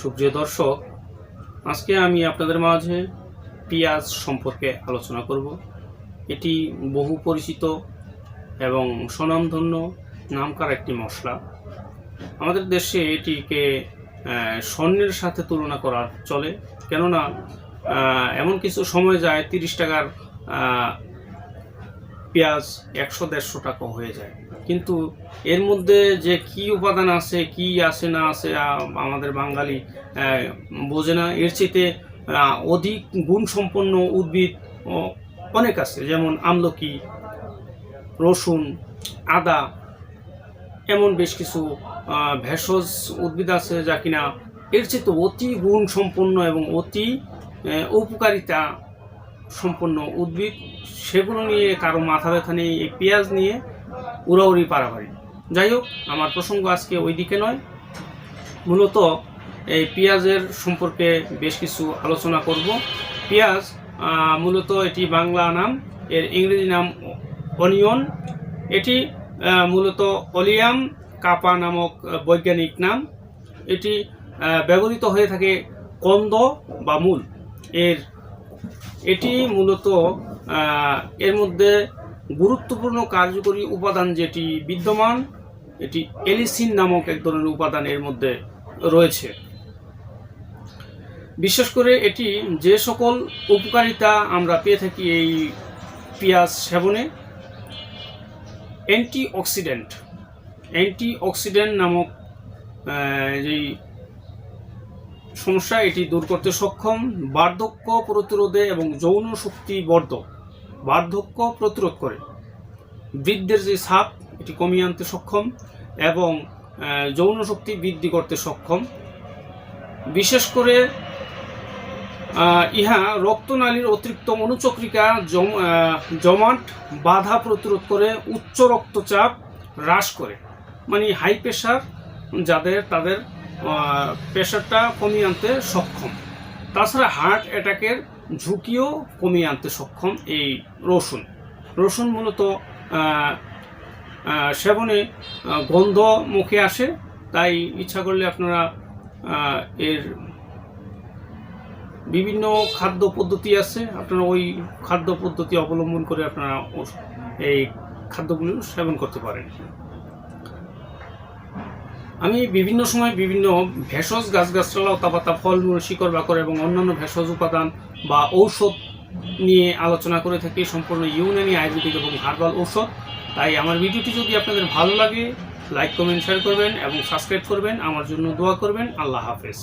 সুপ্রিয় দর্শক, আজকে আমি আপনাদের মাঝে পেঁয়াজ সম্পর্কে আলোচনা করব। এটি বহু পরিচিত এবং স্বনামধন্য নামকরা একটি মশলা। আমাদের দেশে এটিকে স্বর্ণের সাথে তুলনা করা চলে, কেননা এমন কিছু সময় যায় 30 টাকার পেঁয়াজ 100-150 টাকা হয়ে যায়। কিন্তু এর মধ্যে যে কি উপাদান আছে, কি আছে না আছে, আমাদের বাঙালি বোঝে না। এর চেয়ে অধিক গুণসম্পন্ন উদ্ভিদ অনেক আছে, যেমন আমলকি, রসুন, আদা, এমন বেশ কিছু ভেষজ উদ্ভিদ আছে যা কিনা এর চেয়ে অতি গুণসম্পন্ন এবং অতি উপকারিতা সম্পন্ন উদ্ভিদ। সেগুলো নিয়ে কারো মাথা ব্যথা নেই, এই পেঁয়াজ নিয়ে উড়াউড়ি পারাপারি। যাই হোক, আমার প্রসঙ্গ আজকে ওই দিকে নয়। মূলত এই পেঁয়াজের সম্পর্কে বেশ কিছু আলোচনা করব। পেঁয়াজ মূলত এটি বাংলা নাম, এর ইংরেজি নাম অনিয়ন। এটি মূলত অলিয়াম কাপা নামক বৈজ্ঞানিক নাম। এটি ব্যবহৃত হয়ে থাকে কন্দ বা মূল। এটি মূলত এর মধ্যে গুরুত্বপূর্ণ কার্যকরী উপাদান যেটি বিদ্যমান, এটি এলিসিন নামক এক ধরনের উপাদান এর মধ্যে রয়েছে। বিশেষ করে এটি যে সকল উপকারিতা আমরা পেয়ে থাকি এই পেঁয়াজ সেবনে, অ্যান্টিঅক্সিডেন্ট নামক যেই সমস্যা, এটি দূর করতে সক্ষম, বার্ধক্য প্রতিরোধে এবং যৌন শক্তি বর্ধক, বার্ধক্য প্রতিরোধ করে, বৃদ্ধের যে ছাপ এটি কমিয়ে আনতে সক্ষম এবং যৌন শক্তি বৃদ্ধি করতে সক্ষম। বিশেষ করে ইহা রক্তনালীর অতিরিক্ত অনুচক্রিকা জমাট বাধা প্রতিরোধ করে, উচ্চ রক্তচাপ হ্রাস করে, মানে হাই প্রেশার যাদের, তাদের প্রেশারটা কমিয়ে আনতে সক্ষম। তাছাড়া হার্ট অ্যাটাকের ঝুঁকিও কমিয়ে আনতে সক্ষম এই রসুন মূলত সেবনে গন্ধ মুখে আসে, তাই ইচ্ছা করলে আপনারা এর বিভিন্ন খাদ্য পদ্ধতি আছে, আপনারা ওই খাদ্য পদ্ধতি অবলম্বন করে আপনারা এই খাদ্যগুলো সেবন করতে পারেন। আমি বিভিন্ন সময় বিভিন্ন ভেষজ গাছগাছরা, লতাপাতা, ফলমূল, শিকড় বাকড় এবং অন্যান্য ভেষজ উপাদান বা ঔষধ নিয়ে আলোচনা করে থাকি, সম্পূর্ণ ইউনানি, আয়ুর্বেদিক এবং হার্বাল ঔষধ। তাই আমার ভিডিওটি যদি আপনাদের ভালো লাগে, লাইক, কমেন্ট, শেয়ার করবেন এবং সাবস্ক্রাইব করবেন। আমার জন্য দোয়া করবেন। আল্লাহ হাফেজ।